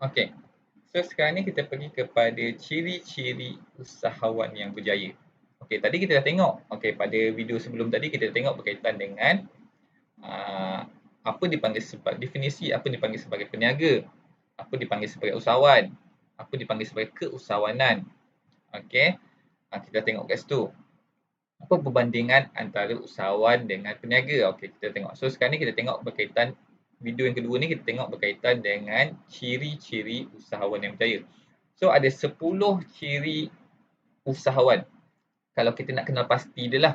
Okey. So sekarang ni kita pergi kepada ciri-ciri usahawan yang berjaya. Okey, tadi kita dah tengok. Okey, pada video sebelum tadi kita dah tengok berkaitan dengan apa dipanggil sebagai definisi, apa dipanggil sebagai peniaga, apa dipanggil sebagai usahawan, apa dipanggil sebagai keusahawanan. Okey. Kita tengok kat situ. Apa perbandingan antara usahawan dengan peniaga? Okey, kita tengok. So sekarang ni kita tengok berkaitan video yang kedua ni kita tengok berkaitan dengan ciri-ciri usahawan yang berjaya. So ada 10 ciri usahawan. Kalau kita nak kenal pasti dia lah.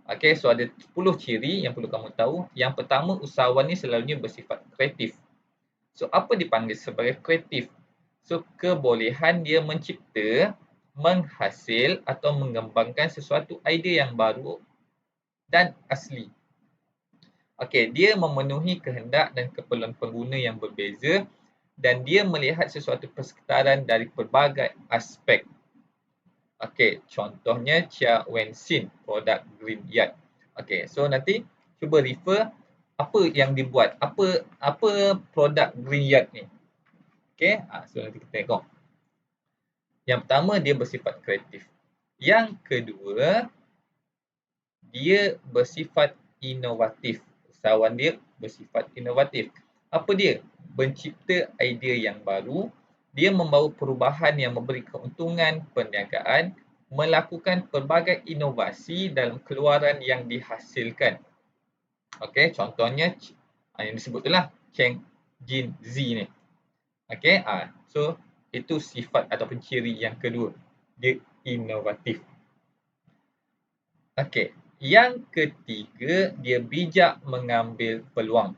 Okey, so ada 10 ciri yang perlu kamu tahu. Yang pertama, usahawan ni selalunya bersifat kreatif. So apa dipanggil sebagai kreatif? So kebolehan dia mencipta, menghasil atau mengembangkan sesuatu idea yang baru dan asli. Okey, dia memenuhi kehendak dan keperluan pengguna yang berbeza dan dia melihat sesuatu persekitaran dari pelbagai aspek. Okey, contohnya Chia Wen-sin, produk Green Yard. Okey, so nanti cuba refer apa yang dibuat, apa produk Green Yard ni. Okey, so nanti kita tengok. Yang pertama, dia bersifat kreatif. Yang kedua, dia bersifat inovatif. Usahawan dia bersifat inovatif. Apa dia? Mencipta idea yang baru, dia membawa perubahan yang memberi keuntungan perniagaan, melakukan pelbagai inovasi dalam keluaran yang dihasilkan. Okey, contohnya yang disebut itulah Cheng Jin Z ni. Okey, so itu sifat ataupun ciri yang kedua. Dia inovatif. Okey, yang ketiga, dia bijak mengambil peluang.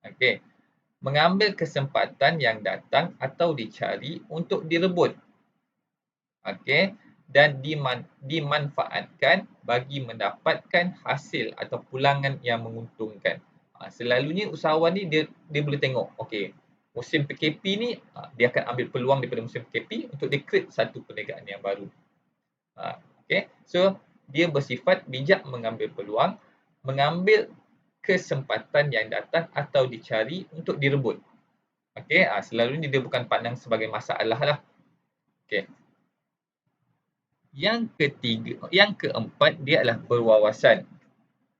Okey, mengambil kesempatan yang datang atau dicari untuk direbut. Okey, dan dimanfaatkan bagi mendapatkan hasil atau pulangan yang menguntungkan. Selalunya usahawan ni dia boleh tengok, okey, musim PKP ni dia akan ambil peluang daripada musim PKP untuk dia create satu perniagaan yang baru. Okey, so dia bersifat bijak mengambil peluang, mengambil kesempatan yang datang atau dicari untuk direbut. Okey, selalunya dia bukan pandang sebagai masalah lah. Okey. Yang keempat, dia adalah berwawasan.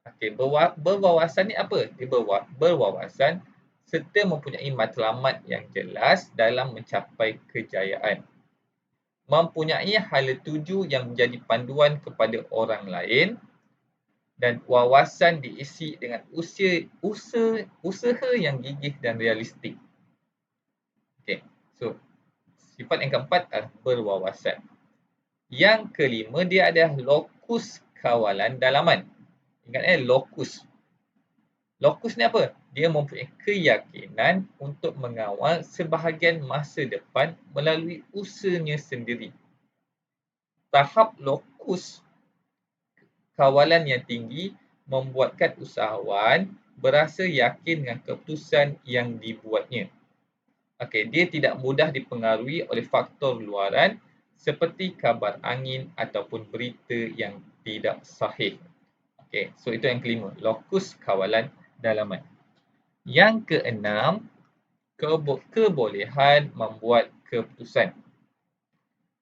Okey, berwawasan ni apa? Dia berwawasan serta mempunyai matlamat yang jelas dalam mencapai kejayaan. Mempunyai hala tuju yang menjadi panduan kepada orang lain dan wawasan diisi dengan usaha yang gigih dan realistik. Okey, so sifat yang keempat adalah berwawasan. Yang kelima, dia adalah lokus kawalan dalaman. Ingat lokus. Lokus ni apa? Dia mempunyai keyakinan untuk mengawal sebahagian masa depan melalui usahanya sendiri. Tahap lokus kawalan yang tinggi membuatkan usahawan berasa yakin dengan keputusan yang dibuatnya. Okey, dia tidak mudah dipengaruhi oleh faktor luaran seperti kabar angin ataupun berita yang tidak sahih. Okey, so itu yang kelima, lokus kawalan dalaman. Yang keenam, kebolehan membuat keputusan.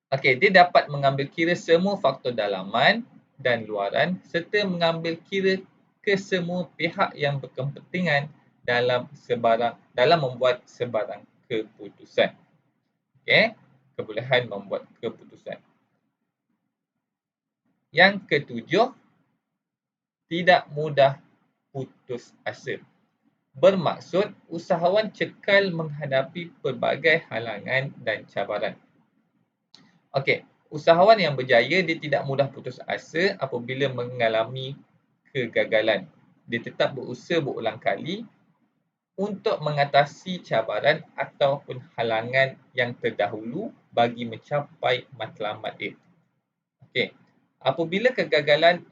Okey, dia dapat mengambil kira semua faktor dalaman dan luaran serta mengambil kira kesemua pihak yang berkepentingan dalam membuat sebarang keputusan. Okey, kebolehan membuat keputusan. Yang ketujuh, tidak mudah putus asa. Bermaksud usahawan cekal menghadapi pelbagai halangan dan cabaran. Okey, usahawan yang berjaya dia tidak mudah putus asa apabila mengalami kegagalan. Dia tetap berusaha berulang kali untuk mengatasi cabaran ataupun halangan yang terdahulu bagi mencapai matlamat dia. Okey. Apabila kegagalan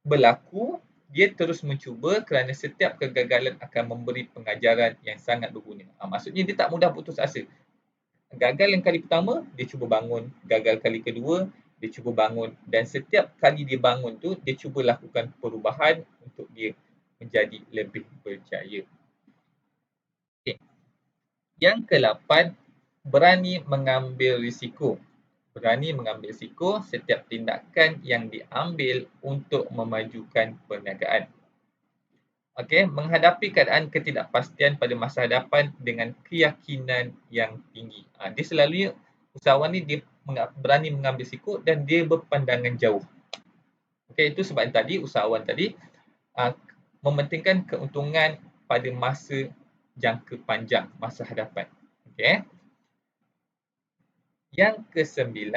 berlaku, dia terus mencuba kerana setiap kegagalan akan memberi pengajaran yang sangat berguna. Maksudnya dia tak mudah putus asa. Gagal yang kali pertama, dia cuba bangun. Gagal kali kedua, dia cuba bangun. Dan setiap kali dia bangun tu, dia cuba lakukan perubahan untuk dia menjadi lebih berjaya. Okay. Yang ke-8, berani mengambil risiko. Berani mengambil risiko setiap tindakan yang diambil untuk memajukan perniagaan. Okey, menghadapi keadaan ketidakpastian pada masa hadapan dengan keyakinan yang tinggi. Dia selalunya, usahawan ni dia berani mengambil risiko dan dia berpandangan jauh. Okey, itu sebab tadi usahawan tadi mementingkan keuntungan pada masa jangka panjang, masa hadapan. Okey. Yang ke-9,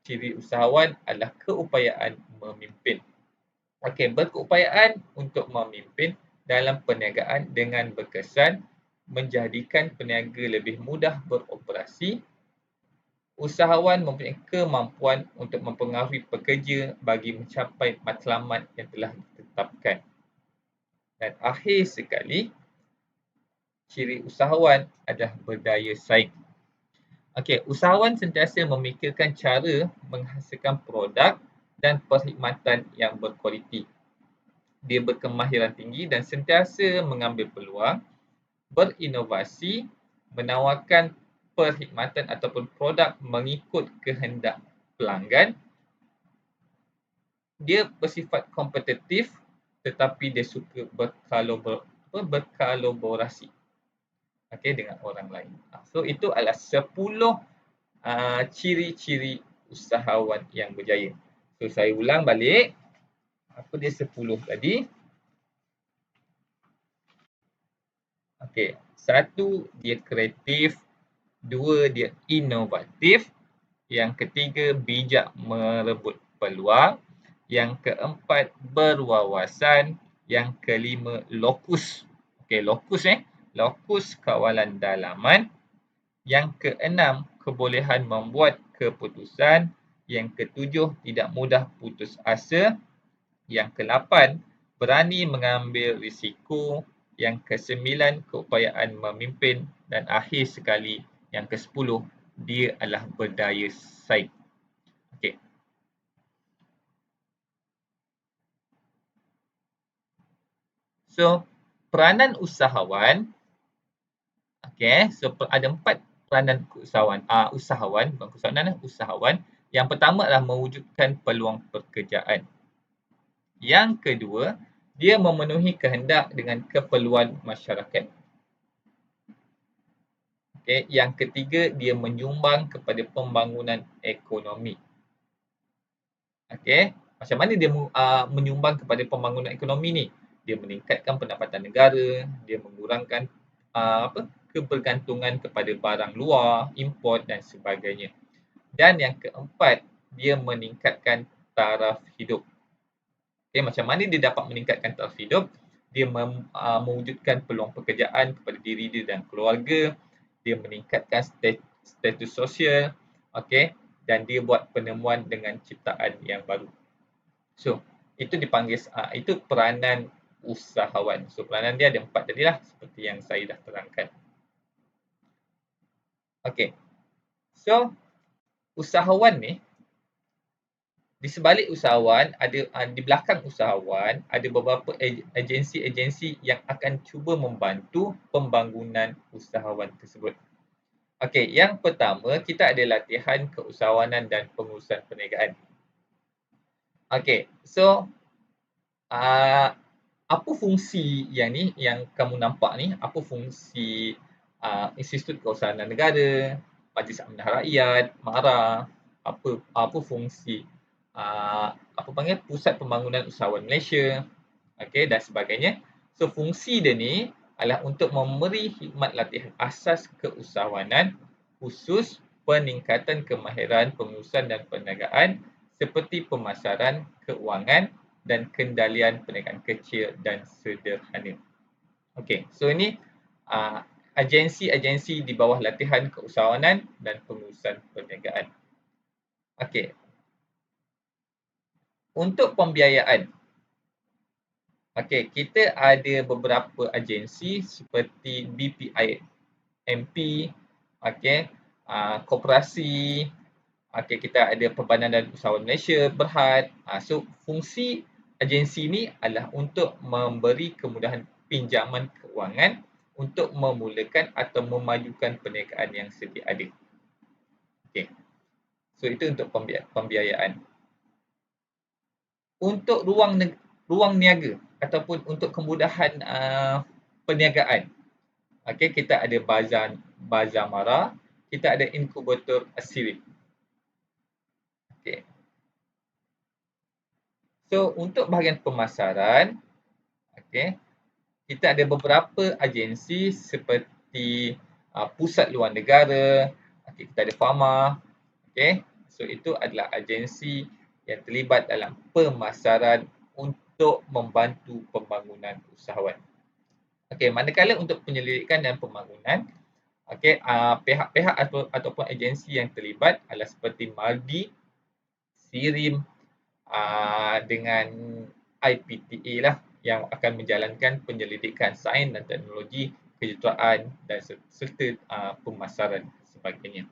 ciri usahawan adalah keupayaan memimpin. Okey, berkeupayaan untuk memimpin dalam perniagaan dengan berkesan menjadikan peniaga lebih mudah beroperasi. Usahawan mempunyai kemampuan untuk mempengaruhi pekerja bagi mencapai matlamat yang telah ditetapkan. Dan akhir sekali, ciri usahawan adalah berdaya saing. Okey, usahawan sentiasa memikirkan cara menghasilkan produk dan perkhidmatan yang berkualiti. Dia berkemahiran tinggi dan sentiasa mengambil peluang, berinovasi, menawarkan perkhidmatan ataupun produk mengikut kehendak pelanggan. Dia bersifat kompetitif tetapi dia suka berkolaborasi dengan orang lain. So itu adalah 10 ciri-ciri usahawan yang berjaya. So saya ulang balik. Apa dia 10 tadi? Okey, 1 dia kreatif, 2 dia inovatif, yang ketiga bijak merebut peluang, yang keempat berwawasan, yang kelima lokus. Okey, lokus kawalan dalaman, yang keenam kebolehan membuat keputusan, yang ketujuh tidak mudah putus asa, yang ke-8 berani mengambil risiko, yang ke-9 keupayaan memimpin, dan akhir sekali yang ke-10 dia adalah berdaya saing. Okey. So peranan usahawan, so ada 4 peranan usahawan. Yang pertama adalah mewujudkan peluang pekerjaan. Yang kedua, dia memenuhi kehendak dengan keperluan masyarakat. Okey, yang ketiga, dia menyumbang kepada pembangunan ekonomi. Okey, macam mana dia menyumbang kepada pembangunan ekonomi ni? Dia meningkatkan pendapatan negara, dia mengurangkan kebergantungan kepada barang luar, import dan sebagainya. Dan yang keempat, dia meningkatkan taraf hidup. Okay, macam mana dia dapat meningkatkan taraf hidup? Dia mewujudkan peluang pekerjaan kepada diri dia dan keluarga. Dia meningkatkan status sosial. Okay, dan dia buat penemuan dengan ciptaan yang baru. So, itu dipanggil, itu peranan usahawan. So, peranan dia ada 4 tadilah seperti yang saya dah terangkan. Okay, so usahawan ni, di sebalik usahawan, di belakang usahawan, ada beberapa agensi-agensi yang akan cuba membantu pembangunan usahawan tersebut. Okey, yang pertama, kita ada latihan keusahawanan dan pengurusan perniagaan. Okey, so apa fungsi yang kamu nampak ni? Apa fungsi Institut Keusahawanan Negara, Majlis Amanah Rakyat, MARA, apa fungsi Pusat Pembangunan Usahawan Malaysia, dan sebagainya. So fungsi dia ni adalah untuk memberi khidmat latihan asas keusahawanan khusus peningkatan kemahiran pengurusan dan perniagaan seperti pemasaran, keuangan dan kendalian perniagaan kecil dan sederhana. Okey, so ini agensi-agensi di bawah latihan keusahawanan dan pengurusan perniagaan. Okey. Untuk pembiayaan, kita ada beberapa agensi seperti BPIMP, koperasi, kita ada Perbanan dan Usahawan Malaysia, Berhad. So fungsi agensi ni adalah untuk memberi kemudahan pinjaman kewangan untuk memulakan atau memajukan perniagaan yang sedia ada. Okey. So itu untuk pembiayaan. Untuk ruang niaga ataupun untuk kemudahan perniagaan. Okey, kita ada bazar mara, kita ada inkubator sirip. Okey. So untuk bahagian pemasaran, okey, kita ada beberapa agensi seperti Pusat Luar Negara, okay, kita ada Fama, okey. So itu adalah agensi yang terlibat dalam pemasaran untuk membantu pembangunan usahawan. Okey, manakala untuk penyelidikan dan pembangunan, okey, pihak-pihak ataupun agensi yang terlibat adalah seperti MALDI, SIRIM, dengan IPTA lah yang akan menjalankan penyelidikan sains dan teknologi, kejuruteraan dan serta pemasaran sebagainya.